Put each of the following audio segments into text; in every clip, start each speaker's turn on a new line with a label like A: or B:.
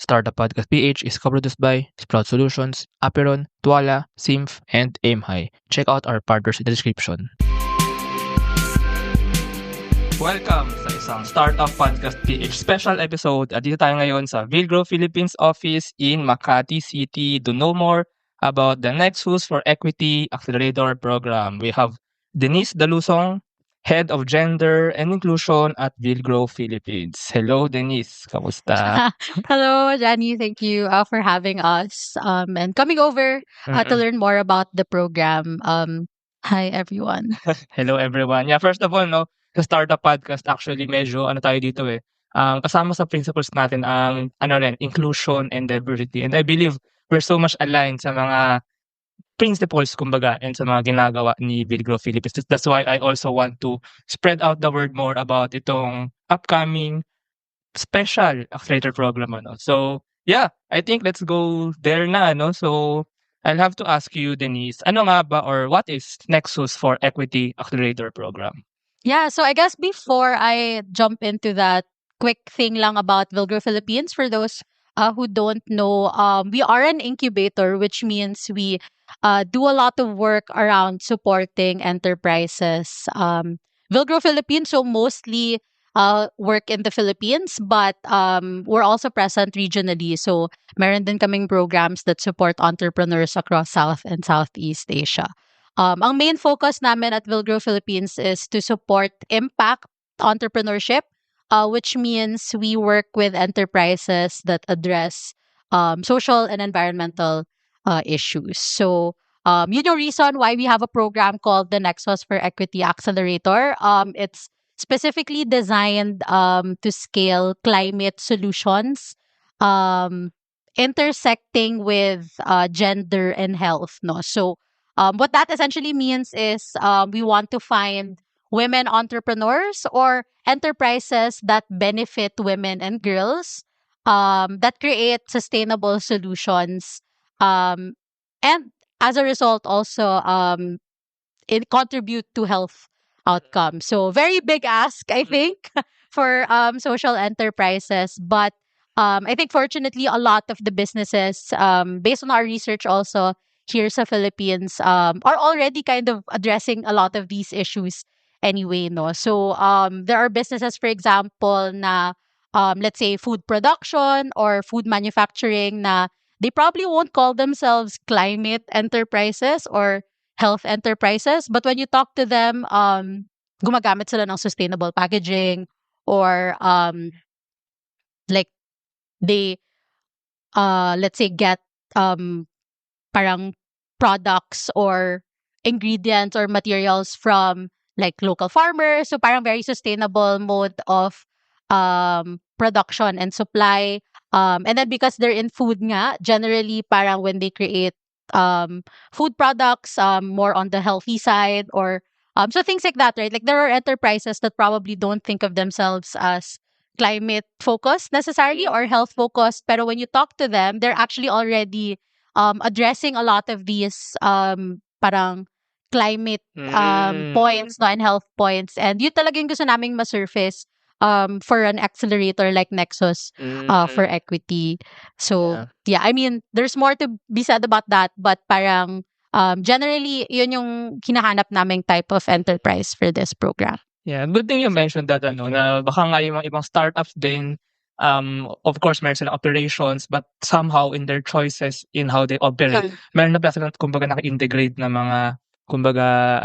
A: Startup Podcast PH is co-produced by Sprout Solutions, Aperon, Tuala, Simf, and AimHigh. Check out our partners in the description. Welcome sa isang Startup Podcast PH special episode. Dito tayo ngayon sa Vilgrow Philippines office in Makati City to know more about the Nexus for Equity Accelerator Program. We have Denise Dalusong, Head of Gender and Inclusion at Vilgrow Philippines. Hello, Denise. Kamusta?
B: Hello, Johnny. Thank you for having us and coming over to learn more about the program. Hi, everyone.
A: Hello, everyone. Yeah, first of all, sa Startup Podcast, actually, medyo tayo dito eh. Kasama sa principles natin ang inclusion and diversity. And I believe we're so much aligned sa mga principles, kumbaga, and sa mga ginagawa ni Vilgrow Philippines. That's why I also want to spread out the word more about itong upcoming special accelerator program. So, yeah, I think let's go there na. So, I'll have to ask you, Denise, ano nga ba or what is Nexus for Equity Accelerator Program?
B: Yeah, so I guess before I jump into that, quick thing lang about Vilgrow Philippines, for those who don't know, we are an incubator, which means we do a lot of work around supporting enterprises. Vilgrow Philippines, so mostly work in the Philippines, but we're also present regionally. So meron din kaming programs that support entrepreneurs across South and Southeast Asia. Ang main focus namin at Vilgrow Philippines is to support impact entrepreneurship, which means we work with enterprises that address social and environmental issues. So, yun yung reason why we have a program called the Nexus for Equity Accelerator. It's specifically designed to scale climate solutions, intersecting with gender and health. No, so what that essentially means is we want to find women entrepreneurs or enterprises that benefit women and girls, that create sustainable solutions, and as a result also it contribute to health outcomes. So very big ask, I think, for social enterprises. But I think fortunately a lot of the businesses, based on our research also here sa Philippines, are already kind of addressing a lot of these issues anyway, no? So there are businesses, for example, na let's say food production or food manufacturing, na they probably won't call themselves climate enterprises or health enterprises, but when you talk to them, gumagamit sila ng sustainable packaging, or like they let's say get parang products or ingredients or materials from like local farmers. So parang very sustainable mode of production and supply. And then because they're in food nga, generally parang when they create food products, more on the healthy side, or so things like that, right? Like there are enterprises that probably don't think of themselves as climate focused necessarily or health focused, pero when you talk to them, they're actually already addressing a lot of these parang climate points, no, and health points. And yun talaga yung gusto naming ma-surface for an accelerator like Nexus for Equity. So, yeah, I mean, there's more to be said about that, but parang generally, yun yung hinahanap naming type of enterprise for this program.
A: Yeah, good thing you mentioned that, na baka nga yung mga ibang startups din, of course, meron silang operations, but somehow in their choices in how they operate, meron na pa silang, kumbaga, naka-integrate na mga, kumbaga,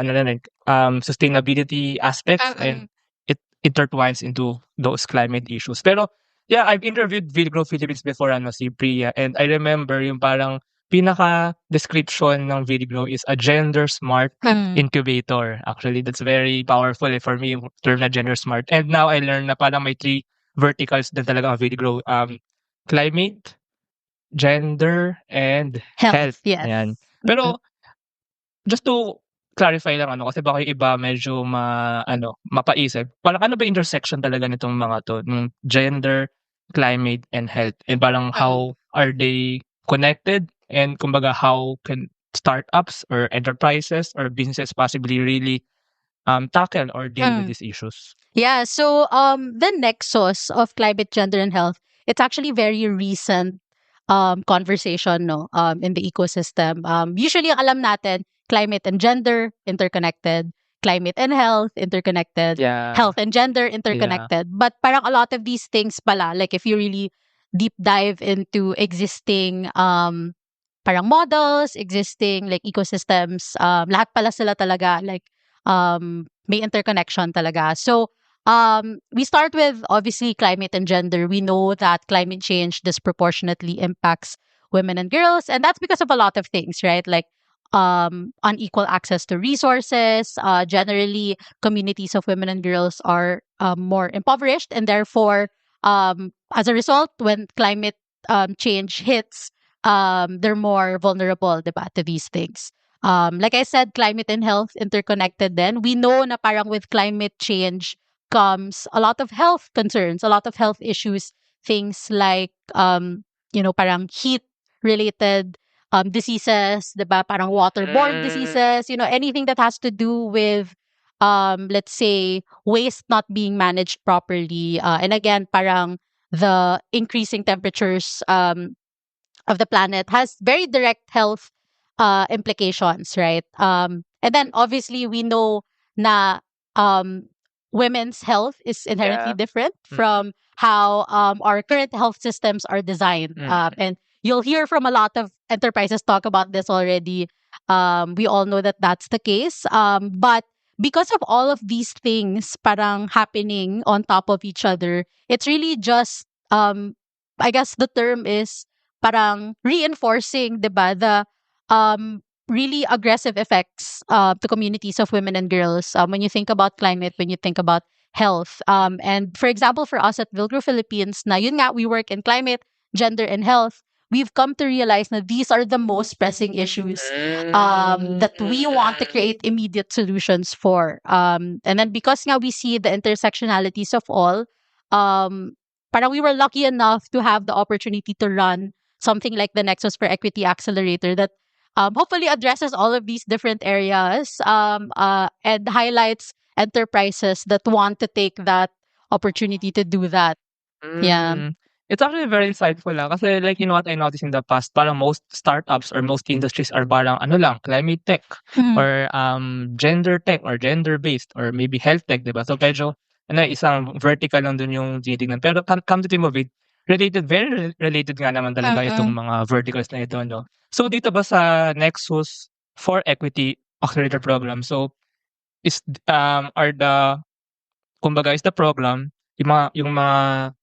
A: sustainability aspects, and it intertwines into those climate issues. Pero, yeah, I've interviewed Vilgrow Philippines before, si Priya, and I remember yung parang pinaka-description ng Vilgrow is a gender-smart incubator. Actually, that's very powerful for me, yung term na gender-smart. And now I learned na parang may 3 verticals din talaga ang Vilgrow. Climate, gender, and health.
B: Yes.
A: Ayan. Pero, just to clarify lang, kasi baka yung iba medyo mapaisip. Parang ano ba intersection talaga nitong mga to? Ng gender, climate, and health. And parang how are they connected? And kumbaga, how can startups or enterprises or businesses possibly really tackle or deal with these issues?
B: Yeah, so the nexus of climate, gender, and health it's actually very recent conversation, no, in the ecosystem. Usually, ang alam natin, climate and gender interconnected, climate and health interconnected,
A: Yeah.
B: health and gender
A: Yeah.
B: interconnected. But parang a lot of these things pala, like if you really deep dive into existing parang models, existing like ecosystems, lahat pala sila talaga like may interconnection talaga. So we start with obviously climate and gender. We know that climate change disproportionately impacts women and girls, and that's because of a lot of things, right? Like unequal access to resources. Generally, communities of women and girls are more impoverished, and therefore, as a result, when climate change hits, they're more vulnerable, diba, to these things. Like I said, climate and health interconnected. Then we know na parang with climate change comes a lot of health concerns, a lot of health issues, things like parang heat related diseases, diba? Parang waterborne diseases, anything that has to do with let's say waste not being managed properly. And again, parang the increasing temperatures of the planet has very direct health implications, right? And then obviously we know na um, women's health is inherently
A: Yeah.
B: different from how our current health systems are designed. And you'll hear from a lot of enterprises talk about this already. We all know that that's the case. But because of all of these things parang happening on top of each other, it's really just, I guess the term is parang reinforcing, 'di ba, the really aggressive effects to communities of women and girls when you think about climate, when you think about health. And for example, for us at Vilgro Philippines, na yun nga, we work in climate, gender, and health. We've come to realize that these are the most pressing issues that we want to create immediate solutions for. And then because nga we see the intersectionalities of all, parang we were lucky enough to have the opportunity to run something like the Nexus for Equity Accelerator that hopefully addresses all of these different areas and highlights enterprises that want to take that opportunity to do that. Yeah.
A: It's actually very insightful kasi like what I noticed in the past, parang most startups or most industries are parang ano lang, climate tech or gender tech or gender-based or maybe health tech, 'di ba? So medyo isang vertical lang dun yung tinitingnan. Pero come to think of it, very related nga naman talaga itong mga verticals na ito, no? So dito ba sa Nexus for Equity Accelerator Program, so is are the kumbaga is the program yung mga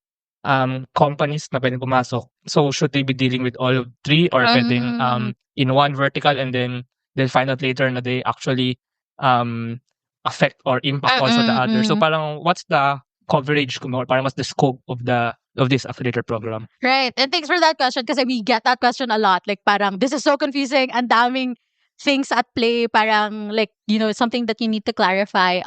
A: companies na pwedeng pumasok. So should they be dealing with all of three or pwedeng in one vertical and then they'll find out later na they actually affect or impact also the other. So parang what's the coverage or parang what's the scope of this affiliator program?
B: Right. And thanks for that question because we get that question a lot. Like parang this is so confusing. Ang daming things at play. Parang like, something that you need to clarify.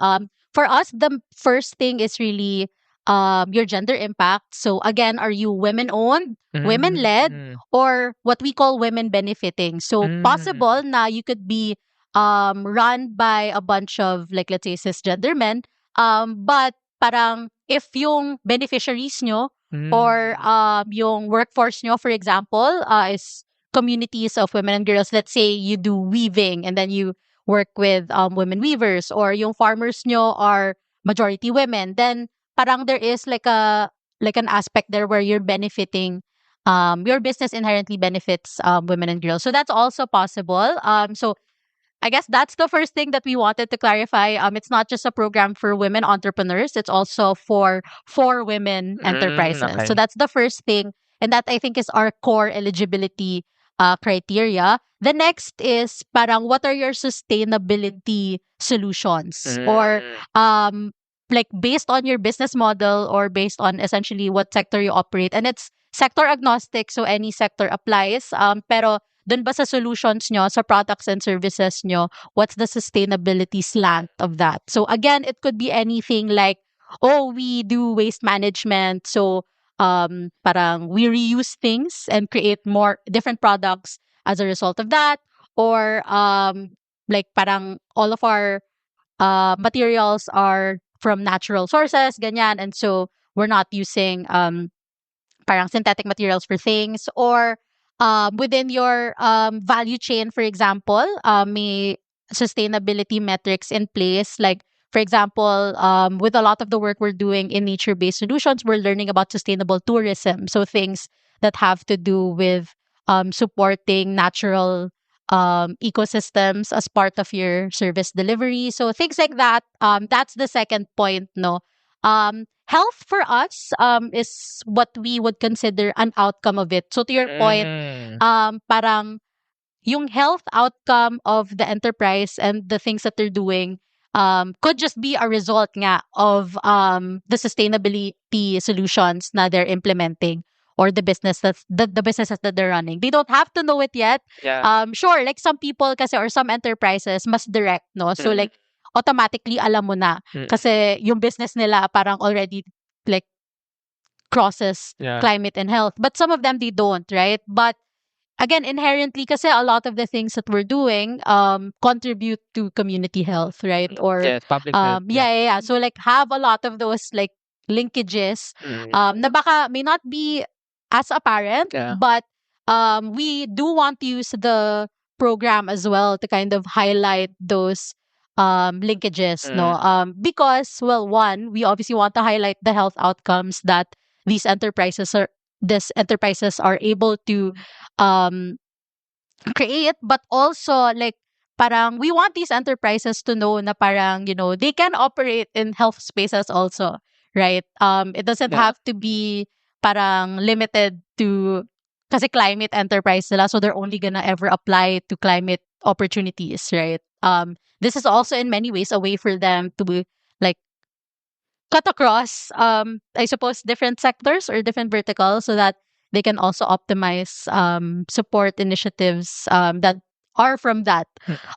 B: For us, the first thing is really your gender impact. So again, are you women owned, women led, or what we call women benefiting? So possible na you could be run by a bunch of like let's say cisgender men. But parang if yung beneficiaries nyo or yung workforce nyo, for example, is communities of women and girls. Let's say you do weaving and then you work with women weavers, or yung farmers nyo are majority women. Then parang there is like an aspect there where you're benefiting. Your business inherently benefits women and girls, so that's also possible. So I guess that's the first thing that we wanted to clarify. It's not just a program for women entrepreneurs; it's also for women enterprises.
A: Okay.
B: So that's the first thing, and that I think is our core eligibility criteria. The next is parang what are your sustainability solutions, or like based on your business model or based on essentially what sector you operate, and it's sector agnostic, so any sector applies. Pero dun ba sa solutions nyo, sa products and services nyo, what's the sustainability slant of that? So again, it could be anything like, oh, we do waste management. So parang we reuse things and create more different products as a result of that. Or like parang all of our materials are from natural sources, ganyan. And so we're not using parang synthetic materials for things, or within your value chain, for example, may sustainability metrics in place. Like, for example, with a lot of the work we're doing in nature-based solutions, we're learning about sustainable tourism. So things that have to do with supporting natural ecosystems as part of your service delivery. So things like that. That's the second point, no? Health for us is what we would consider an outcome of it. So to your point,
A: Mm.
B: parang yung health outcome of the enterprise and the things that they're doing could just be a result nga of the sustainability solutions na they're implementing, or the the businesses that they're running. They don't have to know it yet.
A: Yeah.
B: Sure, like some people kasi, or some enterprises mas direct, no? So like automatically alam mo na kasi yung business nila parang already like crosses
A: Yeah.
B: climate and health. But some of them they don't, right? But again, inherently, kasi a lot of the things that we're doing contribute to community health, right? Or
A: Yes, public health.
B: yeah. So like have a lot of those like linkages na baka may not be as apparent,
A: Yeah.
B: but we do want to use the program as well to kind of highlight those linkages, no? Because, well, one, we obviously want to highlight the health outcomes that these enterprises are able to um create, but also like parang we want these enterprises to know na parang, you know, they can operate in health spaces also, right? It doesn't
A: Yeah.
B: have to be parang limited to kasi climate enterprise sila, so they're only gonna ever apply to climate opportunities, right? This is also in many ways a way for them to like cut across I suppose different sectors or different verticals, so that they can also optimize support initiatives that are from that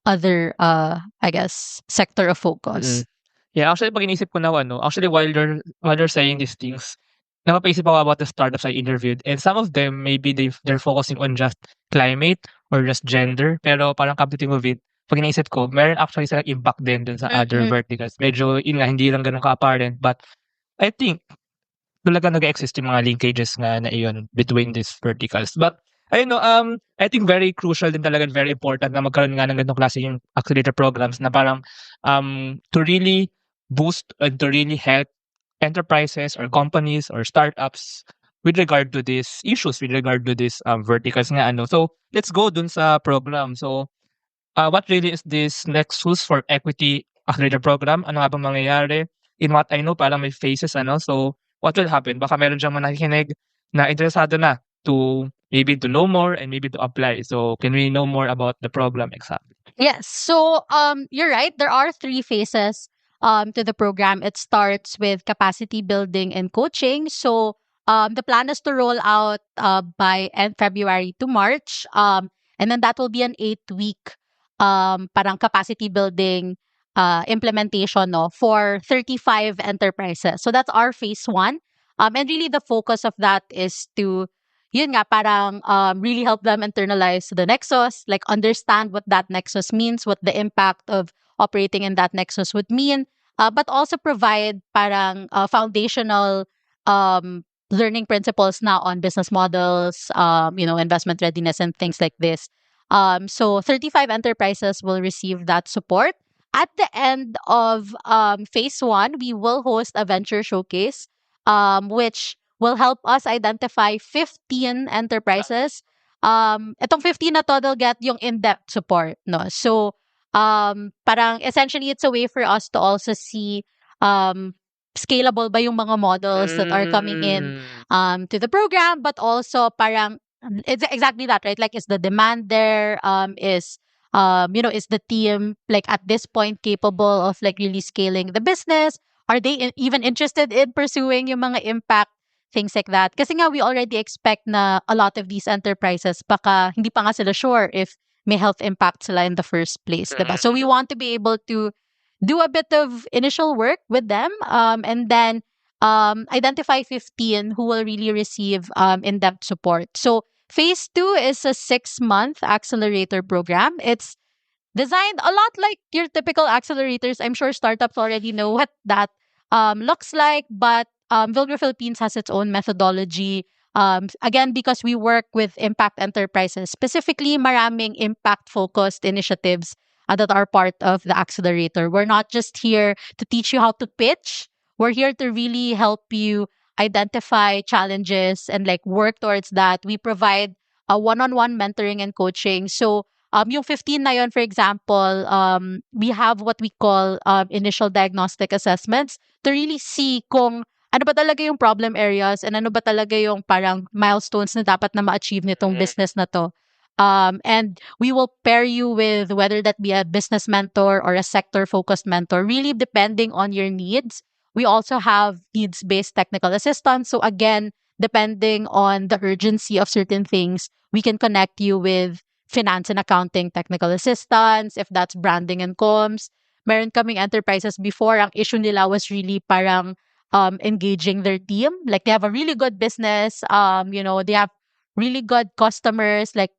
B: other I guess sector of focus.
A: Yeah, actually pag inisip ko na ano, actually while you're saying these things, napapaisip ako about the startups I interviewed, and some of them maybe they're focusing on just climate or just gender, pero parang come to think of it, pag iniisip ko, meron actually silang impact din dun sa other verticals. Medyo yun nga, hindi lang ganun ka-apparent, but I think talaga nag-e-exist yung mga linkages nga na iyon between these verticals. But ayun no, I think very crucial din talaga and very important na magkaroon nga ng ganitong klase yung accelerator programs na parang to really boost and to really help enterprises or companies or startups with regard to these issues, with regard to these verticals nga ano. So let's go dun sa program. So what really is this Nexus for Equity Accelerator Program? Ano nga bang mangyayari? In what I know, parang may phases, ano? So, what will happen? Baka meron diyang mga nakikinig na interesado na to maybe to know more and maybe to apply. So, can we know more about the program exactly?
B: Yes. So you're right. There are three phases to the program. It starts with capacity building and coaching. So the plan is to roll out by end February to March. And then that will be an 8-week parang capacity building implementation, no, for 35 enterprises. So that's our phase one. And really the focus of that is to yun nga, parang really help them internalize the nexus, like understand what that nexus means, what the impact of operating in that nexus would mean, but also provide parang foundational learning principles now on business models, investment readiness and things like this. So 35 enterprises will receive that support. At the end of phase one, we will host a venture showcase, which will help us identify 15 enterprises. Itong 15 na to, they'll get yung in-depth support, no? So, parang essentially, it's a way for us to also see scalable ba yung mga models that are coming in to the program, but also parang, it's exactly that, right? Like, is the demand there? Is the team, like, at this point capable of, like, really scaling the business? Are they even interested in pursuing yung mga impact, things like that? Kasi nga, we already expect na a lot of these enterprises, baka hindi pa nga sila sure if may health impact sila in the first place, diba? So we want to be able to do a bit of initial work with them, and then identify 15 who will really receive in-depth support. So phase 2 is a 6-month accelerator program. It's designed a lot like your typical accelerators. I'm sure startups already know what that looks like, but Vilgro Philippines has its own methodology. Again, because we work with impact enterprises, specifically maraming impact-focused initiatives that are part of the accelerator. We're not just here to teach you how to pitch. We're here to really help you identify challenges and like work towards that. We provide a one-on-one mentoring and coaching. So yung 15 na yun, for example, we have what we call initial diagnostic assessments to really see kung ano ba talaga yung problem areas and ano ba talaga yung parang milestones na dapat na ma-achieve nitong business na to. And we will pair you with whether that be a business mentor or a sector-focused mentor, really depending on your needs. We also have needs-based technical assistance. So again, depending on the urgency of certain things, we can connect you with finance and accounting technical assistance, if that's branding and comms. Meron kaming enterprises before, ang issue nila was really parang engaging their team. Like they have a really good business, they have really good customers, like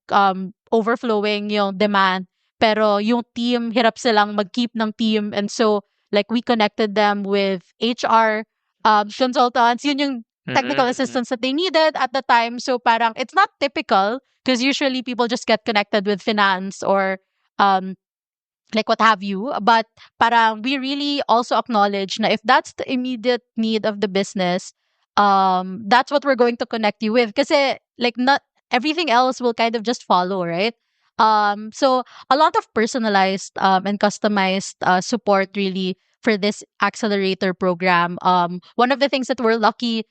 B: overflowing yung demand. Pero yung team, hirap silang mag-keep ng team. And so, like we connected them with HR consultants. Yun yung technical assistance that they needed at the time. So parang it's not typical because usually people just get connected with finance or like what have you. But parang we really also acknowledge na if that's the immediate need of the business, that's what we're going to connect you with. Kasi like not everything else will kind of just follow, right? So a lot of personalized and customized support really for this accelerator program. One of the things that we're lucky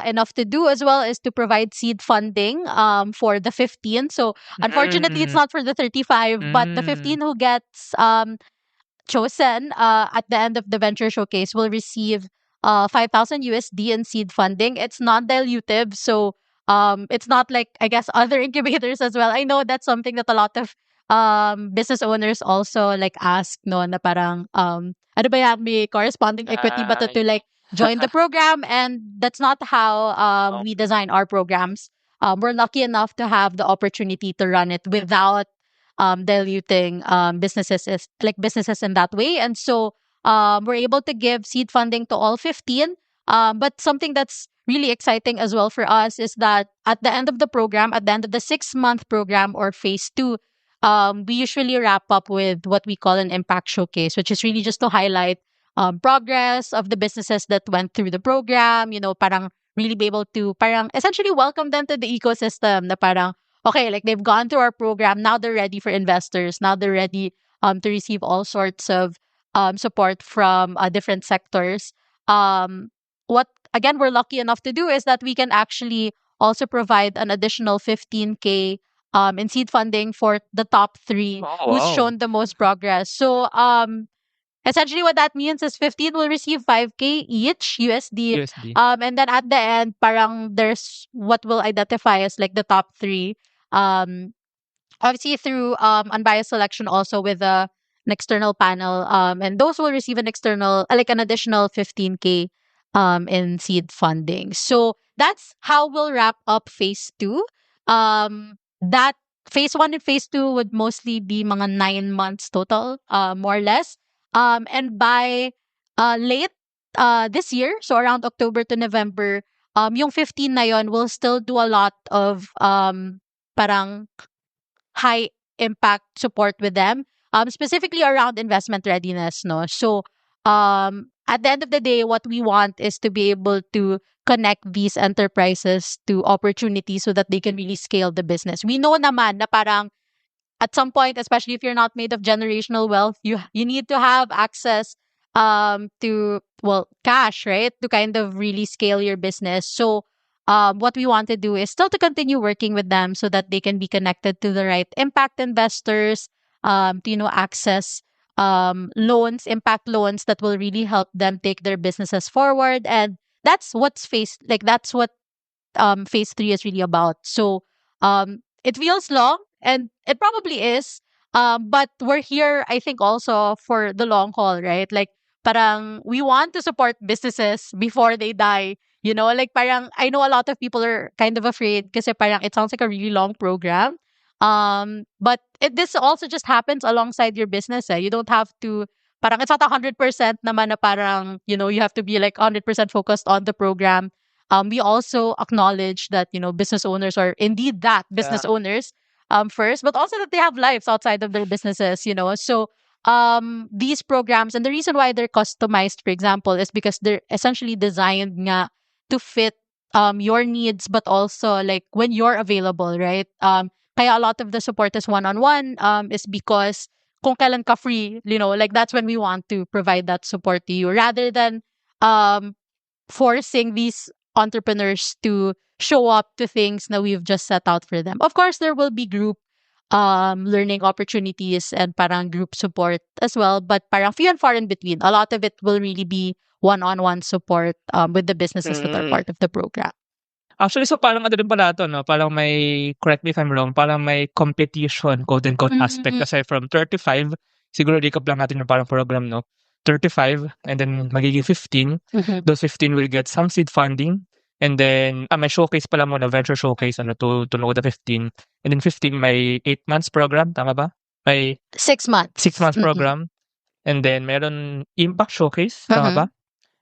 B: enough to do as well is to provide seed funding for the 15. So unfortunately, it's not for the 35, but the 15 who gets chosen at the end of the venture showcase will receive 5,000 USD in seed funding. It's non-dilutive, so it's not like I guess other incubators as well. I know that's something that a lot of business owners also like ask no na parang ano ba yan, may corresponding equity ba to like join the program, and that's not how we design our programs. We're lucky enough to have the opportunity to run it without diluting businesses in that way. And so we're able to give seed funding to all 15. But something that's really exciting as well for us is that at the end of the program, at the end of the 6-month program or phase 2, we usually wrap up with what we call an impact showcase, which is really just to highlight progress of the businesses that went through the program, parang really be able to parang essentially welcome them to the ecosystem na parang, okay, like they've gone through our program. Now they're ready for investors. Now they're ready to receive all sorts of support from different sectors. What again we're lucky enough to do is that we can actually also provide an additional 15K in seed funding for the top 3 who's shown the most progress. So essentially what that means is 15 will receive 5K each USD. And then at the end, parang there's what we'll identify as like the top 3. Obviously through unbiased selection also with an external panel. And those will receive an additional 15K in seed funding. So that's how we'll wrap up phase 2. That phase 1 and phase 2 would mostly be mga 9 months total, more or less. And by late this year, so around October to November, yung 15 na yon will still do a lot of parang high impact support with them, specifically around investment readiness. No, so at the end of the day, what we want is to be able to connect these enterprises to opportunities so that they can really scale the business. We know naman na parang at some point, especially if you're not made of generational wealth, you need to have access to cash, right? To kind of really scale your business. So what we want to do is still to continue working with them so that they can be connected to the right impact investors, to access loans, impact loans that will really help them take their businesses forward. And that's what phase 3 is really about. So it feels long, and it probably is. But we're here, I think, also for the long haul, right? Like, parang we want to support businesses before they die. Like parang I know a lot of people are kind of afraid kasi parang it sounds like a really long program. But this also just happens alongside your business. You don't have to, parang it's not 100% naman na parang, you have to be like 100% focused on the program. we also acknowledge that, business owners are indeed that business owners first, but also that they have lives outside of their businesses, So these programs, and the reason why they're customized, for example, is because they're essentially designed nga to fit your needs, but also like when you're available, right? Kaya a lot of the support is one-on-one is because kung kailan ka free, like that's when we want to provide that support to you rather than um forcing these entrepreneurs to show up to things that we've just set out for them. Of course, there will be group learning opportunities and parang group support as well, but parang few and far in between. A lot of it will really be one-on-one support with the businesses that are part of the program.
A: Actually, so parang ano din pala 'to 'no, parang may, correct me if I'm wrong, parang may competition quote unquote aspect kasi from 35, siguro recap lang natin yung parang program 'no. 35 and then magiging 15. Those 15 will get some seed funding and then may showcase pala muna, venture showcase to know the 15. And then 15 may 8 months program, tama ba? May
B: 6 months.
A: 6 months program. And then meron impact showcase, tama ba?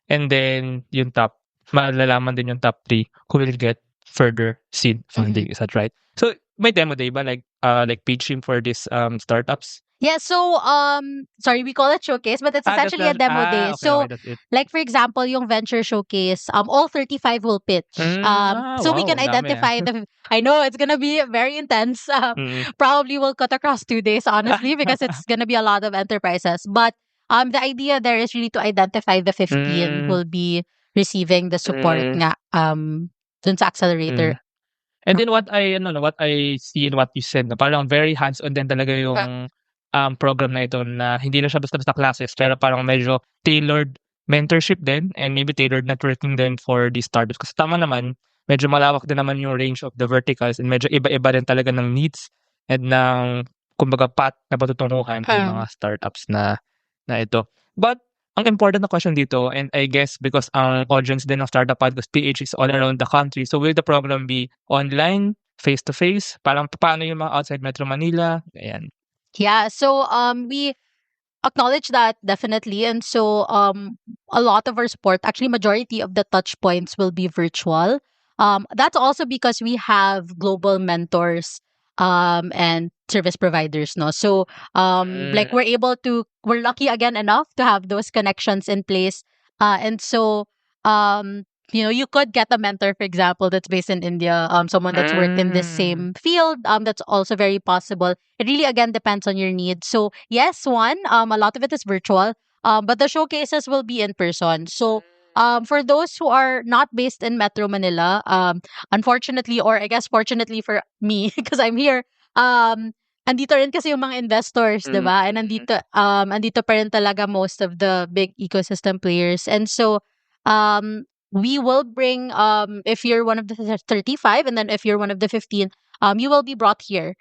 A: And then yung top, malalaman din yung top 3 who will get further seed funding. Is that right? So may demo day ba like pitching for these startups?
B: Yeah, so sorry, we call it showcase, but it's essentially a demo day.
A: Okay,
B: So
A: okay, that's it.
B: like for example, yung venture showcase, all 35 will pitch. So we can
A: wow, dami,
B: identify I know it's gonna be very intense. Probably will cut across 2 days, honestly, because it's gonna be a lot of enterprises. But the idea there is really to identify the 15 who will be receiving the support nga dun sa accelerator.
A: And then what I see in what you said, na parang very hands-on din talaga yung program na ito, na hindi na siya basta-basta classes, pero parang medyo tailored mentorship din and maybe tailored networking din for these startups. Kasi tama naman, medyo malawak din naman yung range of the verticals and medyo iba-iba din talaga ng needs and ng kumbaga path na patutunguhan ng mga startups na ito. But ang important na question dito, and I guess because ang audience din ng Startup Podcast PH is all around the country, so will the program be online, face-to-face? Parang paano yung mga outside Metro Manila? Ayan.
B: Yeah, so we acknowledge that definitely, and so a lot of our support, actually majority of the touch points will be virtual. That's also because we have global mentors and service providers, no. So like we're lucky again enough to have those connections in place, and so you could get a mentor, for example, that's based in India, someone that's worked in this same field. That's also very possible. It really again depends on your needs. So yes, a lot of it is virtual, but the showcases will be in person. So for those who are not based in Metro Manila, unfortunately, or I guess fortunately for me, because I'm here, andito rin kasi yung mga investors, diba? And andito pa rin talaga most of the big ecosystem players. And so we will bring, if you're one of the 35, and then if you're one of the 15, you will be brought here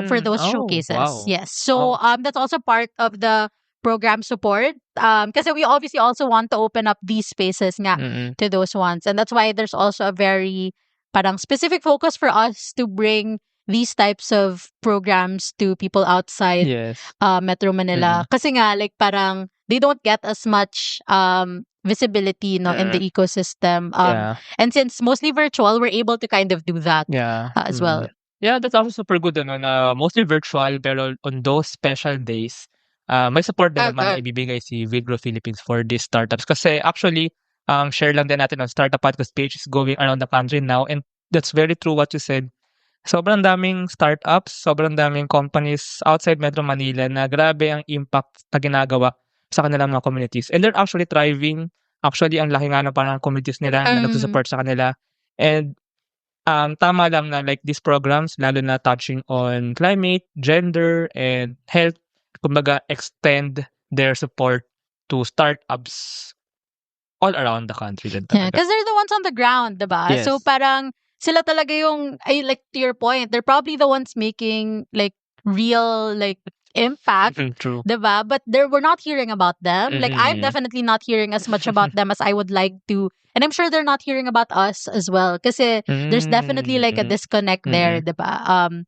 B: for those showcases.
A: Wow.
B: Yes. So that's also part of the program support. Kasi we obviously also want to open up these spaces nga to those ones. And that's why there's also a very parang specific focus for us to bring these types of programs to people outside Metro Manila. Kasi nga, like parang they don't get as much visibility in the ecosystem. And since mostly virtual, we're able to kind of do that as well.
A: Yeah, that's also super good. Na mostly virtual, pero on those special days, may support din naman na ibibigay si Vigro Philippines for these startups. Kasi actually, share lang din natin on Startup Podcast page is going around the country now. And that's very true what you said. Sobrang daming startups, sobrang daming companies outside Metro Manila na grabe ang impact na ginagawa sa kanilang mga communities. And they're actually thriving. Actually, ang laki nga ng parang communities nila na nagsusupport sa kanila. And tama lang na like these programs, lalo na touching on climate, gender, and health, kumbaga extend their support to startups all around the country.
B: Yeah, because they're the ones on the ground, diba?
A: Yes.
B: So parang sila talaga yung, like to your point, they're probably the ones making like real like impact,
A: True.
B: diba? But we're not hearing about them. Like I'm definitely not hearing as much about them as I would like to. And I'm sure they're not hearing about us as well. Kasi there's definitely like a disconnect there, diba?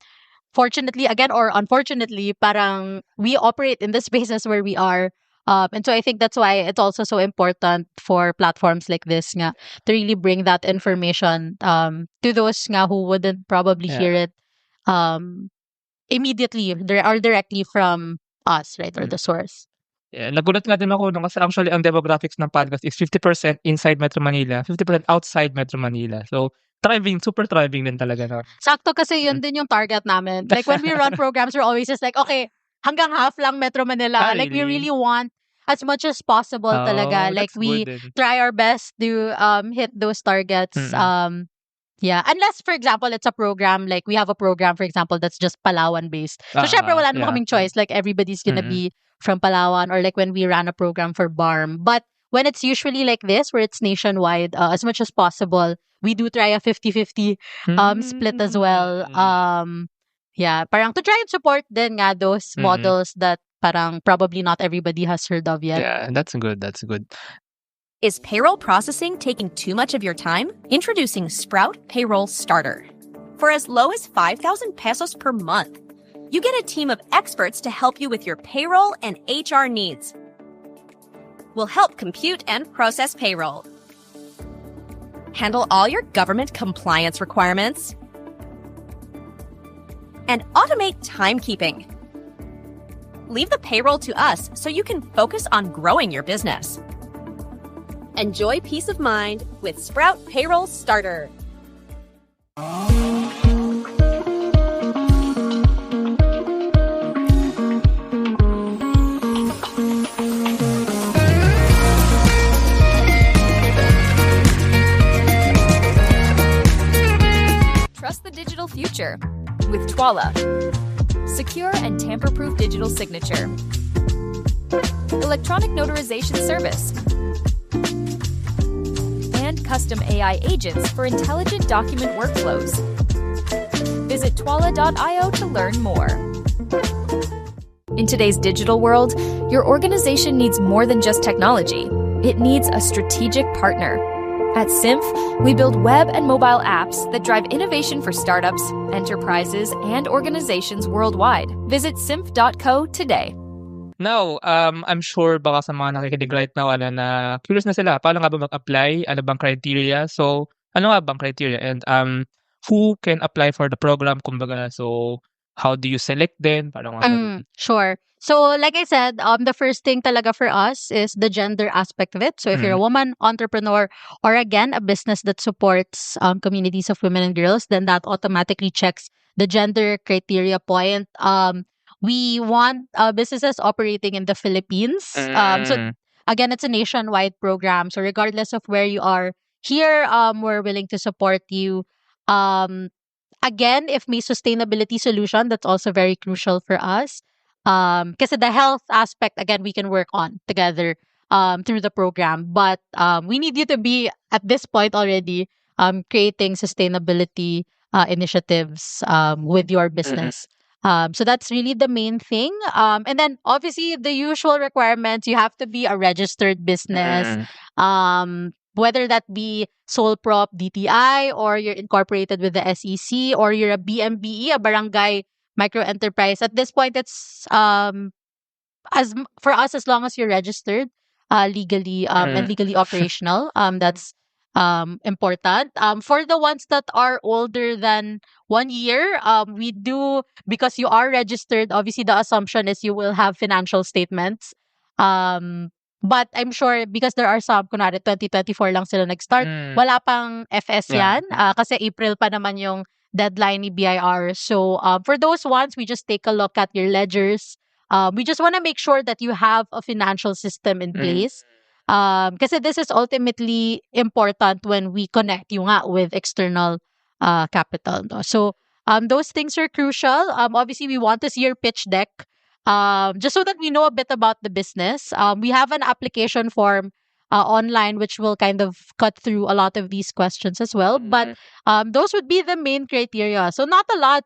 B: Fortunately, again, or unfortunately, parang we operate in the spaces where we are. And so I think that's why it's also so important for platforms like this nga to really bring that information to those nga who wouldn't probably hear it um immediately or directly from us, right? Or the source.
A: Yeah, nagulat nga din ako 'no, kasi actually ang demographics ng podcast is 50% inside Metro Manila, 50% outside Metro Manila. So, super thriving din talaga 'no.
B: Sakto kasi yun din yung target namin. Like when we run programs, we're always just like, okay, hanggang half lang Metro Manila. Like we
A: Really?
B: really want as much as possible talaga.
A: Oh,
B: Like
A: that's good
B: we
A: din.
B: try our best to hit those targets. Yeah, unless for example it's a program like we have a program for example that's just Palawan based. So syempre wala naman kaming choice, like everybody's gonna be from Palawan, or like when we ran a program for BARM. But when it's usually like this where it's nationwide, as much as possible, we do try a 50-50 split as well. Yeah, parang to try and support din nga those models that parang probably not everybody has heard of yet.
A: Yeah, that's good, that's good.
C: Is payroll processing taking too much of your time? Introducing Sprout Payroll Starter. For as low as 5,000 pesos per month, you get a team of experts to help you with your payroll and HR needs. We'll help compute and process payroll, handle all your government compliance requirements, and automate timekeeping. Leave the payroll to us so you can focus on growing your business. Enjoy peace of mind with Sprout Payroll Starter.
D: Trust the digital future with Twala. Secure and tamper-proof digital signature. Electronic notarization service. And custom AI agents for intelligent document workflows. Visit twala.io to learn more. In today's digital world, your organization needs more than just technology. It needs a strategic partner. At Symph, we build web and mobile apps that drive innovation for startups, enterprises, and organizations worldwide. Visit symph.co today.
A: Now, I'm sure baka sa mga nakikinig right now na curious na sila, paano nga ba mag-apply? Ano bang criteria? So, ano nga bang criteria? And who can apply for the program? Kumbaga, so how do you select then? Parang
B: Sure. So, like I said, the first thing talaga for us is the gender aspect of it. So, if you're a woman entrepreneur, or again, a business that supports communities of women and girls, then that automatically checks the gender criteria point. We want businesses operating in the Philippines. So, again, it's a nationwide program. So, regardless of where you are here, we're willing to support you. Again, if may sustainability solution, that's also very crucial for us. Kasi the health aspect, again, we can work on together through the program. But we need you to be, at this point already, creating sustainability initiatives with your business. So that's really the main thing. And then obviously the usual requirements, you have to be a registered business. Whether that be sole prop DTI, or you're incorporated with the SEC, or you're a BMBE, a barangay micro enterprise. At this point, it's for us, as long as you're registered legally and legally operational, that's important. For the ones that are older than 1 year, we do, because you are registered, obviously the assumption is you will have financial statements. But I'm sure because there are some, kunwari 2024 lang sila nag-start, wala pang FS yan. Kasi April pa naman yung deadline ni BIR. So for those ones, we just take a look at your ledgers. We just want to make sure that you have a financial system in place. Kasi this is ultimately important when we connect you nga with external capital. No? So those things are crucial. Obviously, we want to see your pitch deck. Just so that we know a bit about the business. We have an application form online which will kind of cut through a lot of these questions as well. But those would be the main criteria. So not a lot.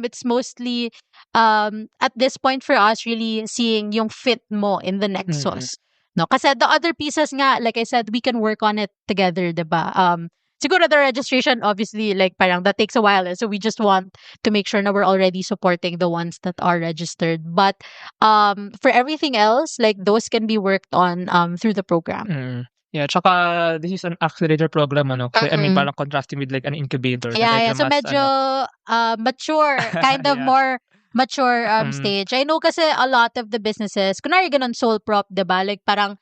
B: It's mostly at this point for us really seeing yung fit mo in the Nexus. No, kasi the other pieces nga, like I said, we can work on it together, diba? siguro the registration, obviously, like parang that takes a while. So we just want to make sure na we're already supporting the ones that are registered. But for everything else, like those can be worked on through the program.
A: Yeah, tsaka this is an accelerator program, ano? I mean,
B: Mm-mm.
A: parang contrasting with like an incubator na
B: Yeah,
A: medyo
B: so
A: mas,
B: medyo mature, kind of
A: Yeah.
B: more mature
A: Mm.
B: stage. I know kasi a lot of the businesses, kunwari ganun, sole prop, diba? Like parang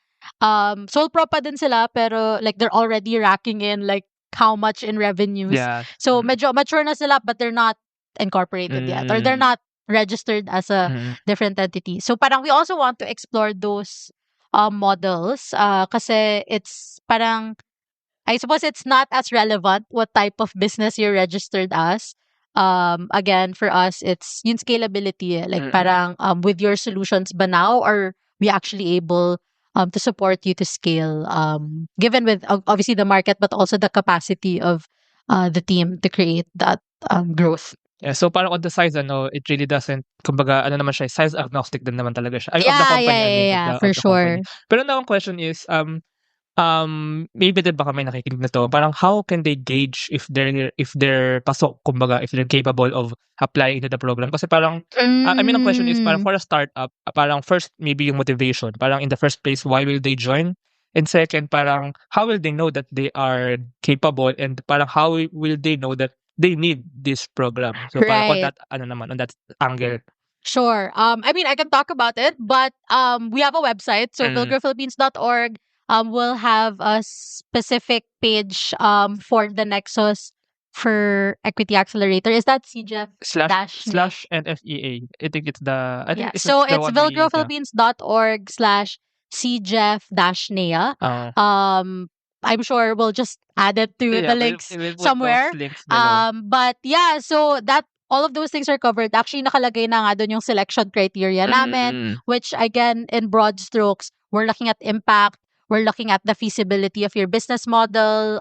B: sole prop pa din sila, pero like they're already racking in like how much in revenues.
A: Yeah.
B: So medyo mature na sila, but they're not incorporated yet, or they're
A: Mm.
B: not registered as a
A: Mm.
B: different entity. So parang we also want to explore those models kasi it's parang, I suppose it's not as relevant what type of business you're registered as. Again, for us, it's yung scalability. Like
A: Mm.
B: parang with your solutions ba now, or we actually able to support you to scale, given with obviously the market, but also the capacity of the team to create that growth.
A: Yeah, so parang on the size, ano, it really doesn't, kumbaga, ano naman siya, size agnostic din naman talaga siya. Ay, of the company, I mean,
B: Yeah,
A: of
B: for
A: the company.
B: sure.
A: Pero now, ang question is, maybe din baka may nakikinig na to, parang how can they gauge if they're pasok, kumbaga, if they're capable of applying into the program? Kasi parang, I mean, ang question is, parang for a startup, parang first, maybe yung motivation, parang in the first place, why will they join? And second, parang, how will they know that they are capable? And parang, how will they know that they need this program? So parang on
B: Right.
A: that, ano naman, on that angle.
B: Sure. I mean, I can talk about it, but we have a website, so vilgrophilippines.org. We'll have a specific page for the Nexus for Equity Accelerator. Is that CJEF dash
A: Slash NFEA. I think it's the, I think
B: Yeah.
A: it's
B: So
A: the
B: it's
A: one we, yeah.
B: vilgrophilippines.org/CJEF-NEA. I'm sure we'll just add it to
A: Yeah,
B: the links
A: we'll put
B: somewhere.
A: those links below.
B: But yeah, so that all of those things are covered. Actually, nakalagay na nga dun yung selection criteria namin, which again, in broad strokes, we're looking at impact, we're looking at the feasibility of your business model,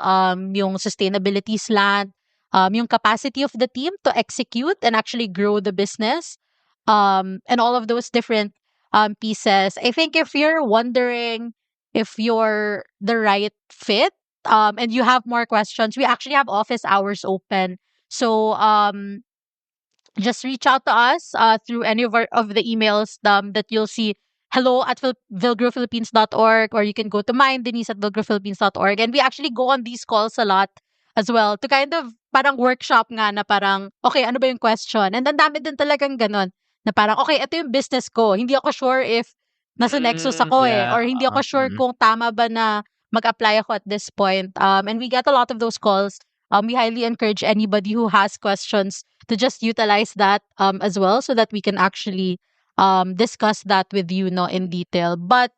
B: yung sustainability slant, yung capacity of the team to execute and actually grow the business, and all of those different pieces. I think if you're wondering if you're the right fit, and you have more questions, we actually have office hours open. So just reach out to us through any of the emails that you'll see. hello@vilgrophilippines.org, or you can go to mine, denise@vilgrophilippines.org. And we actually go on these calls a lot as well to kind of parang workshop nga na parang, okay, ano ba yung question? And ang dami din talagang ganun na parang, okay, ito yung business ko. Hindi ako sure if nasa Nexus ako or hindi ako sure kung tama ba na mag-apply ako at this point. And we get a lot of those calls. We highly encourage anybody who has questions to just utilize that as well, so that we can actually discuss that with you, no, in detail. But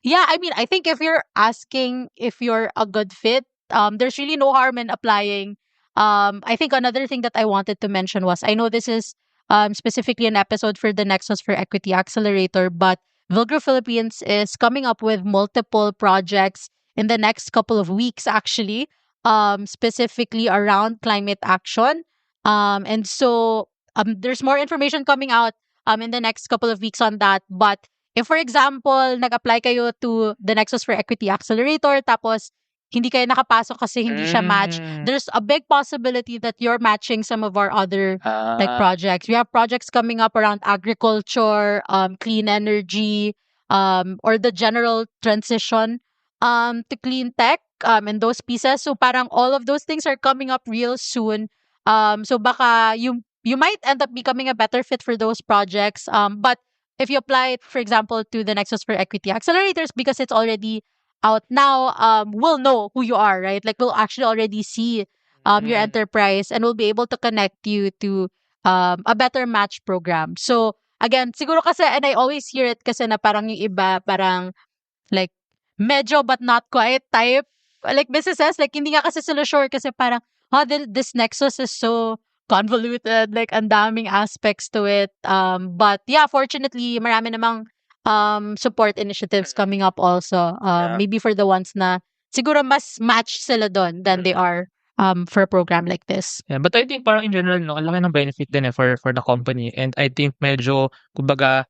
B: yeah, I mean, I think if you're asking if you're a good fit, there's really no harm in applying. I think another thing that I wanted to mention was, I know this is specifically an episode for the Nexus for Equity Accelerator, but Vilgro Philippines is coming up with multiple projects in the next couple of weeks, actually, specifically around climate action. And so there's more information coming out in the next couple of weeks on that. But if, for example, nag-apply kayo to the Nexus for Equity Accelerator, tapos hindi kayo nakapasok kasi hindi siya match, there's a big possibility that you're matching some of our other like projects. We have projects coming up around agriculture, clean energy, or the general transition to clean tech, and those pieces. So parang all of those things are coming up real soon. So baka you might end up becoming a better fit for those projects. But if you apply, for example, to the Nexus for Equity Accelerators, because it's already out now, we'll know who you are, right? Like we'll actually already see your enterprise, and we'll be able to connect you to a better match program. So again, siguro kasi, and I always hear it kasi na parang yung iba, parang like medyo but not quite type like businesses, like hindi nga kasi sila sure kasi parang, this Nexus is so convoluted, like ang daming aspects to it. But yeah, fortunately, marami namang support initiatives coming up also. Maybe for the ones na siguro mas match sila doon than they are for a program like this.
A: Yeah, but I think parang in general, no, ang laki ng benefit din for the company. And I think medyo, kumbaga,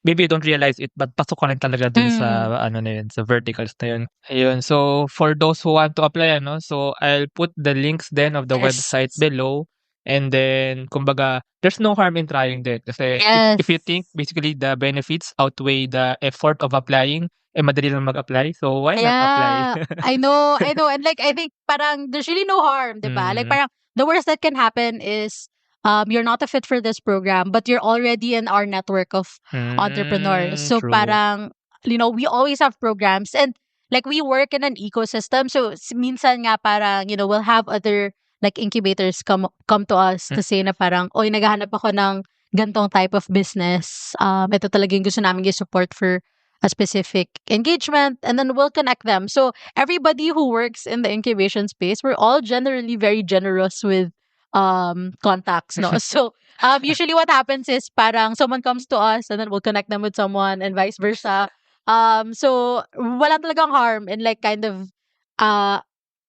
A: maybe you don't realize it, but pasok ka rin talaga dun sa ano na yun, sa verticals na yun. Ayun, so for those who want to apply, so I'll put the links then of the
B: Yes.
A: website below. And then, kumbaga, there's no harm in trying that. Kasi if you think basically the benefits outweigh the effort of applying, madali lang mag-apply. So why not apply?
B: Yeah, I know. And like, I think parang there's really no harm, diba? Like, parang the worst that can happen is you're not a fit for this program, but you're already in our network of entrepreneurs. So
A: True.
B: parang, we always have programs and like we work in an ecosystem. So minsan nga parang, we'll have other like incubators come to us to say na parang, oy, naghahanap ako ng gantong type of business. Ito talaga yung gusto namin i-support for a specific engagement, and then we'll connect them. So everybody who works in the incubation space, we're all generally very generous with contacts, no? So usually what happens is parang someone comes to us and then we'll connect them with someone and vice versa. So wala talagang harm in like kind of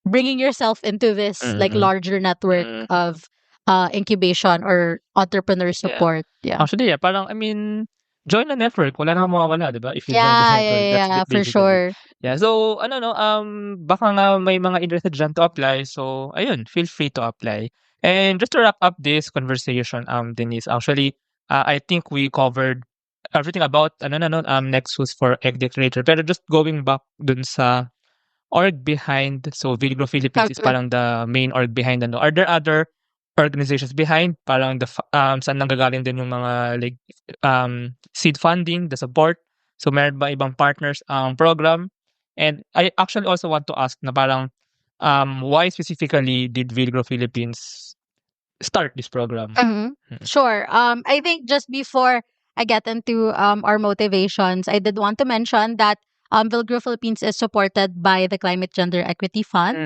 B: bringing yourself into this like larger network of incubation or entrepreneur support. Yeah.
A: Actually, parang, I mean, join the network. Wala namang mawawala, di ba? If you join the network,
B: Yeah,
A: that's
B: for
A: basically.
B: sure.
A: Yeah, so, baka nga may mga interested dyan to apply. So, ayun, feel free to apply. And just to wrap up this conversation, Denise, actually, I think we covered everything about, Nexus for EdTech Creator. Pero just going back dun sa org behind, so Vilgro Philippines is
B: Okay.
A: parang the main org behind. Are there other organizations behind? Parang saan nanggagaling din yung mga like seed funding, the support? So meron ba ibang partners ang program? And I actually also want to ask na parang why specifically did Vilgro Philippines start this program?
B: Sure. I think just before I get into our motivations, I did want to mention that Vilgro Philippines is supported by the Climate Gender Equity Fund.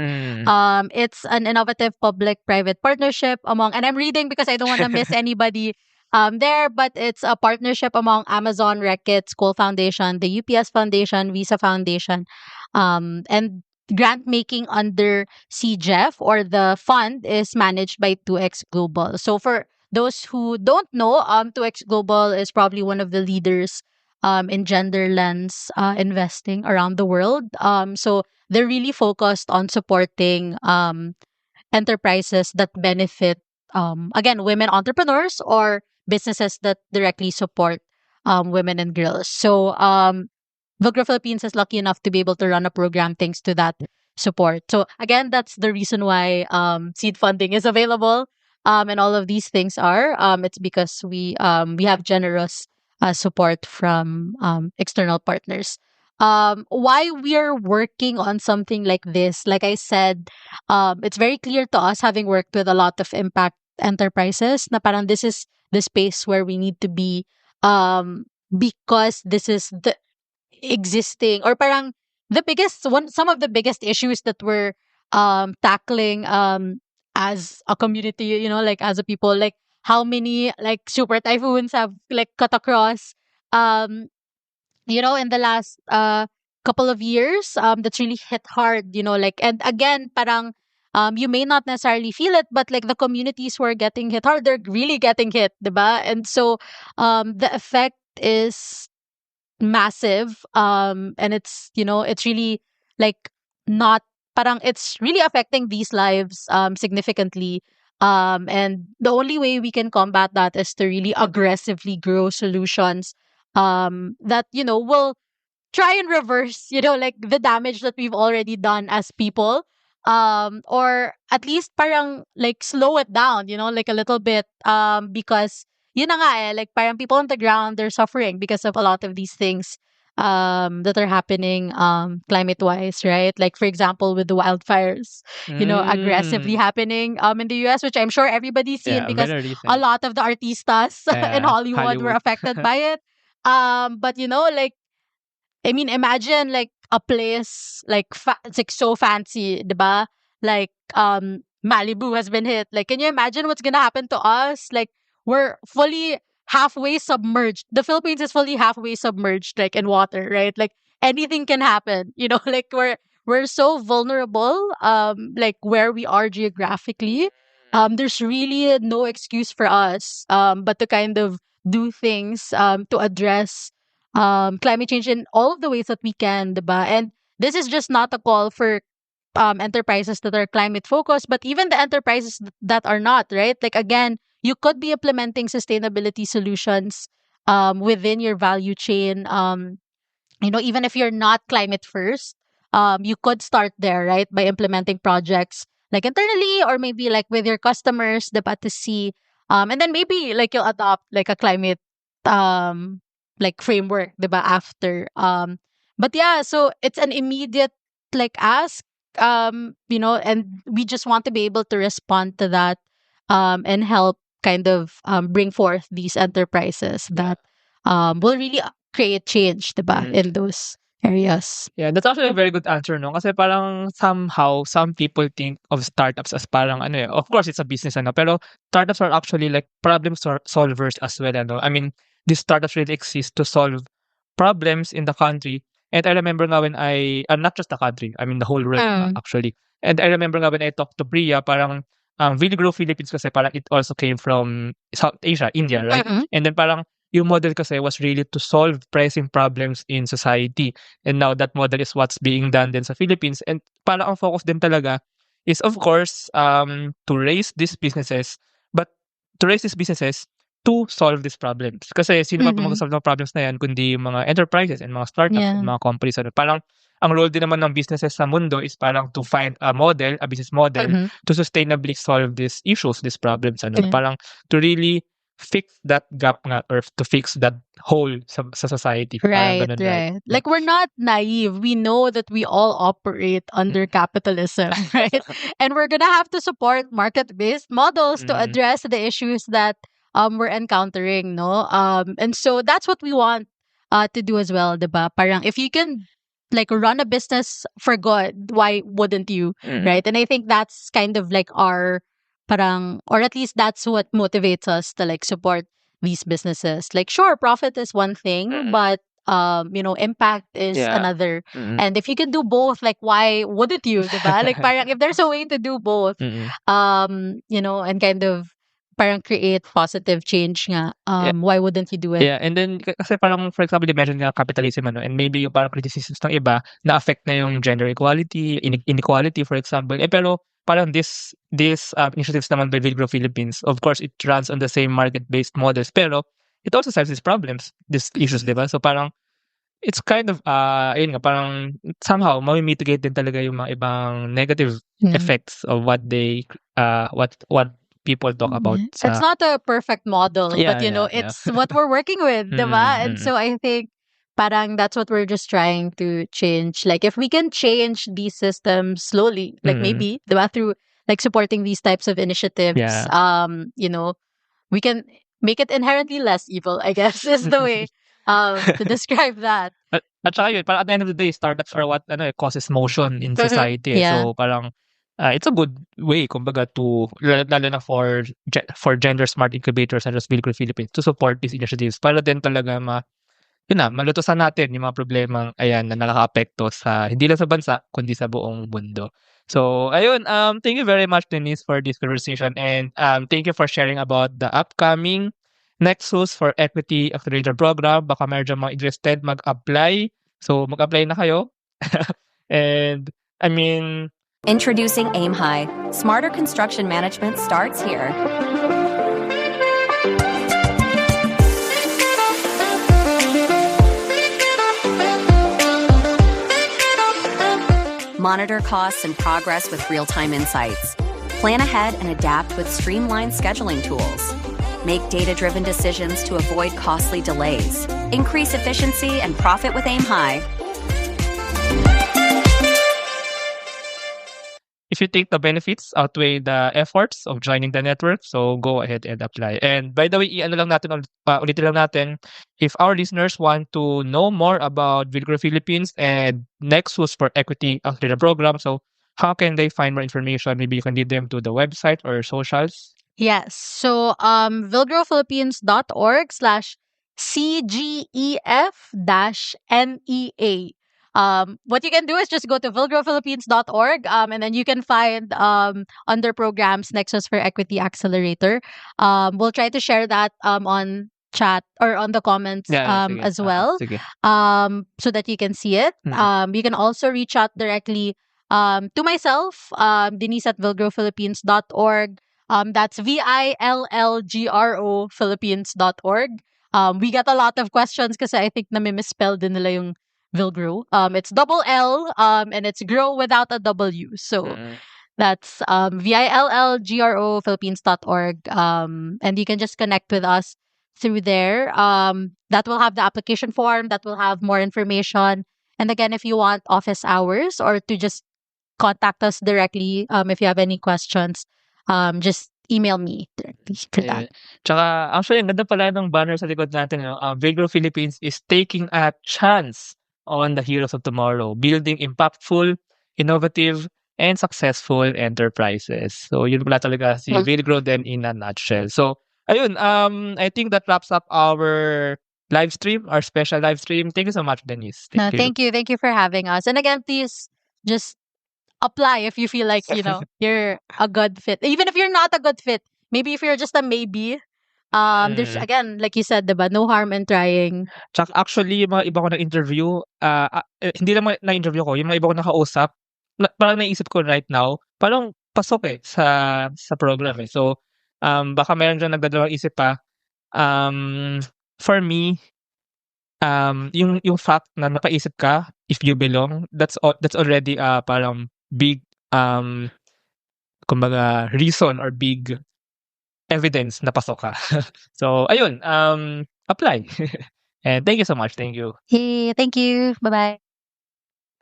B: It's an innovative public-private partnership among, and I'm reading because I don't want to miss anybody there, but it's a partnership among Amazon, Reckitt, School Foundation, the UPS Foundation, Visa Foundation, and grant making under CGEF or the fund is managed by 2X Global. So for those who don't know, 2X Global is probably one of the leaders in gender lens investing around the world. So they're really focused on supporting enterprises that benefit, again, women entrepreneurs or businesses that directly support women and girls. So Vilgro Philippines is lucky enough to be able to run a program thanks to that support. So again, that's the reason why seed funding is available. And all of these things are. It's because we have generous support from external partners. Why we are working on something like this, like I said, it's very clear to us, having worked with a lot of impact enterprises, na parang this is the space where we need to be, because this is the existing or parang the biggest one, some of the biggest issues that we're tackling as a community, like as a people, like how many like super typhoons have like cut across in the last couple of years, that's really hit hard, like, and again parang you may not necessarily feel it, but like the communities who are getting hit hard, they're really getting hit, diba? And so the effect is massive, and it's it's really like not parang it's really affecting these lives significantly, and the only way we can combat that is to really aggressively grow solutions that will try and reverse like the damage that we've already done as people, or at least parang like slow it down, like a little bit, because yun na nga like parang people on the ground, they're suffering because of a lot of these things that are happening climate wise, right? Like for example with the wildfires, aggressively happening in the US, which I'm sure everybody's seen because
A: very recent.
B: a lot of the artistas in Hollywood were
A: Hollywood.
B: affected by it. But like I mean, imagine like a place like it's like so fancy, diba? Like Malibu has been hit. Like, can you imagine what's gonna happen to us? Like, we're fully halfway submerged. The Philippines is fully halfway submerged, like in water, right? Like anything can happen. Like we're so vulnerable. Like where we are geographically. There's really no excuse for us. But to kind of do things to address climate change in all of the ways that we can, diba? And this is just not a call for enterprises that are climate focused, but even the enterprises that are not, right? Like again, you could be implementing sustainability solutions within your value chain. Even if you're not climate first, you could start there, right? By implementing projects like internally or maybe like with your customers, diba, to see. And then maybe like you'll adopt like a climate um like framework, diba, after. But yeah, so it's an immediate like ask, and we just want to be able to respond to that and help kind of bring forth these enterprises that will really create change, diba,
A: Mm.
B: in those areas.
A: Yeah, that's actually a very good answer, no? Kasi parang somehow some people think of startups as parang ano eh, of course it's a business ano, pero startups are actually like problem solvers as well, ano. I mean, these startups really exist to solve problems in the country. And I remember nga when not just the country, I mean the whole world actually. And I remember nga when I talked to Bria, parang Really Grow Philippines kasi parang it also came from South Asia, India, right?
B: Mhm.
A: And then parang yung model kasi was really to solve pressing problems in society. And now that model is what's being done din sa Philippines. And parang ang focus din talaga is of course to raise these businesses, but to raise these businesses to solve these problems. Kasi sino man pa
B: Mhm.
A: mag-solve ng problems na yan kundi yung mga enterprises and mga startups
B: Yeah.
A: and mga companies. Ano. Parang ang role din naman ng businesses sa mundo is parang to find a model, a business model
B: Mhm.
A: to sustainably solve these issues, these problems. Ano.
B: Yeah.
A: Parang to really fix that gap nga or to fix that hole sa society. Parang
B: Right,
A: ganun,
B: right.
A: Yeah.
B: Like we're not naive. We know that we all operate under capitalism, right? And we're gonna have to support market-based models to
A: Mm.
B: address the issues that we're encountering, no? And so that's what we want to do as well, diba? Parang if you can like run a business for good, why wouldn't you?
A: Mm.
B: Right? And I think that's kind of like our parang, or at least that's what motivates us to like support these businesses. Like sure, profit is one thing,
A: Mm.
B: but impact is
A: Yeah.
B: another.
A: Mm.
B: And if you can do both, like why wouldn't you, diba? Like parang if there's a way to do both,
A: Mm.
B: and kind of parang create positive change nga, why wouldn't you do it?
A: Yeah, and then kasi parang for example, you mentioned nga capitalism ano, and maybe yung parang criticisms ng iba na affect na yung gender equality, inequality for example. Pero parang this initiatives naman by Vilgro Philippines, of course it runs on the same market-based models, pero it also solves these problems, these issues, di ba? So parang it's kind of ayun nga parang somehow ma-mitigate din talaga yung mga ibang negative
B: Yeah.
A: effects of what they what people talk about sa
B: It's not a perfect model,
A: Yeah,
B: but
A: yeah.
B: it's what we're working with, diba? And
A: Mm.
B: so I think parang that's what we're just trying to change. Like if we can change these systems slowly, like
A: Mm.
B: maybe diba, through like supporting these types of initiatives,
A: Yeah.
B: we can make it inherently less evil, I guess is the way to describe that.
A: At saka yun, parang at the end of the day, startups are what causes motion in society.
B: Yeah.
A: So parang it's a good way, kumbaga, to lalo na for gender smart incubators such as Vilgro Philippines to support these initiatives para din talaga malutusan natin yung mga problemang ayan na nakakaapekto sa hindi lang sa bansa kundi sa buong mundo. So ayun, thank you very much Denise for this conversation and thank you for sharing about the upcoming Nexus for Equity Accelerator Program. Baka meron dyan mga interested mag-apply. So mag-apply na kayo. And I mean,
C: Introducing Aim High. Smarter construction management starts here. Monitor costs and progress with real-time insights. Plan ahead and adapt with streamlined scheduling tools. Make data-driven decisions to avoid costly delays. Increase efficiency and profit with Aim High.
A: if you think the benefits outweigh the efforts of joining the network, so go ahead and apply. And by the way, ulitin lang natin, if our listeners want to know more about Vilgro Philippines and Nexus for Equity Accelerator Program, so how can they find more information? Maybe you can lead them to the website or socials.
B: Yes. So vilgrophilippines.org/CGEF-NEA. What you can do is just go to vilgrophilippines.org and then you can find under programs Nexus for Equity Accelerator. We'll try to share that on chat or on the comments
A: Sige.
B: as well,
A: Sige.
B: so that you can see it. You can also reach out directly to myself, Denise at vilgrophilippines.org. That's VILLGRO Philippines.org. We get a lot of questions kasi I think nami-misspell din nila yung Vilgro. It's double L, and it's grow without a W. So that's VILLGRO Philippines.org. And you can just connect with us through there. That will have the application form, that will have more information. And again, if you want office hours or to just contact us directly, if you have any questions, just email me directly for that.
A: Tsaka, actually, ang ganda pala ng banner sa likod natin. Vilgro Philippines is taking a chance on the heroes of tomorrow, building impactful, innovative, and successful enterprises. So, yun pala talaga si Vilgro then in a nutshell. So, ayun, I think that wraps up our live stream, our special live stream. Thank you so much, Denise.
B: Thank you. Thank you for having us. And again, please just apply if you feel like, you're a good fit. Even if you're not a good fit, maybe if you're just a maybe, there's, again, like you said, diba, no harm in trying.
A: Tsaka actually, yung mga iba ko na-interview, hindi lang na-interview ko, yung mga iba ko nakausap, parang naisip ko right now, parang pasok sa program eh. So, baka meron dyan nagdadalawang isip pa. For me, yung fact na napaisip ka, if you belong, that's already parang big, kumbaga, reason or big evidence na pasok ka. So, ayun, apply. And thank you so much. Thank you.
B: Hey, thank you. Bye-bye.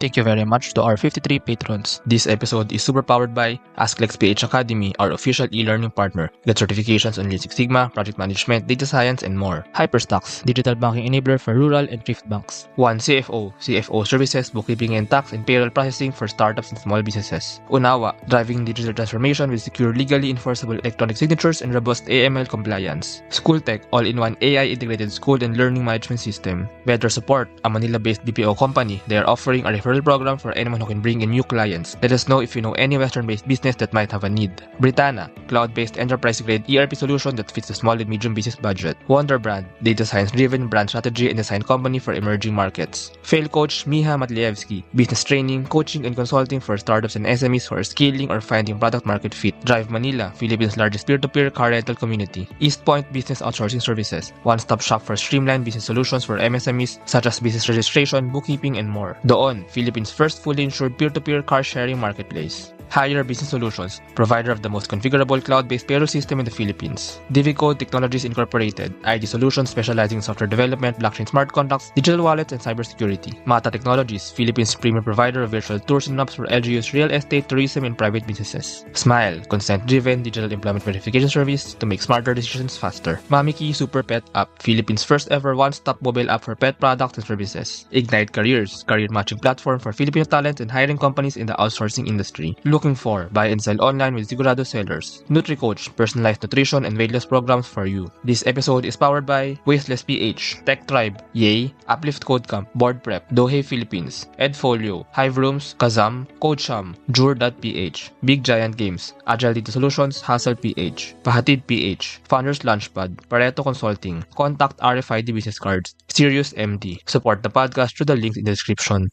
A: Thank you very much to our 53 patrons. This episode is super powered by AskLex PH Academy, our official e-learning partner. Get certifications on Lean Six Sigma, project management, data science, and more. Hyperstocks, digital banking enabler for rural and thrift banks. One CFO, CFO services, bookkeeping and tax, and payroll processing for startups and small businesses. Unawa, driving digital transformation with secure, legally enforceable electronic signatures and robust AML compliance. SchoolTech, all-in-one AI-integrated school and learning management system. Better Support, a Manila-based BPO company. They are offering a referral program for anyone who can bring in new clients. Let us know if you know any Western-based business that might have a need. Britanna, cloud-based enterprise-grade ERP solution that fits the small and medium business budget. Wonderbrand, data science-driven brand strategy and design company for emerging markets. Fail Coach Miha Matlievsky, business training, coaching, and consulting for startups and SMEs who are scaling or finding product market fit. Drive Manila, Philippines' largest peer-to-peer car rental community. East Point Business Outsourcing Services, one-stop shop for streamlined business solutions for MSMEs such as business registration, bookkeeping, and more. Doon, Philippines' first fully insured peer-to-peer car sharing marketplace. Hire Business Solutions, provider of the most configurable cloud-based payroll system in the Philippines. Divicode Technologies Incorporated, IT solutions specializing in software development, blockchain smart contracts, digital wallets, and cybersecurity. Mata Technologies, Philippines' premier provider of virtual tours and maps for LGU's real estate, tourism, and private businesses. Smile, consent-driven digital employment verification service to make smarter decisions faster. Mamiki Super Pet App, Philippines' first ever one-stop mobile app for pet products and services. Ignite Careers, career matching platform for Filipino talent and hiring companies in the outsourcing industry. Looking for buy and sell online with Sigurado sellers. NutriCoach, personalized nutrition and weight loss programs for you. This episode is powered by Wasteless PH, Tech Tribe, Yay, Uplift Code Camp, Board Prep, Dohe Philippines, Edfolio, Hive Rooms, Kazam, Coacham, Jure.ph, Big Giant Games, Agile Data Solutions, Hustle PH, Pahatid PH, Founders Launchpad, Pareto Consulting, Contact RFID Business Cards, Sirius MD. Support the podcast through the links in the description.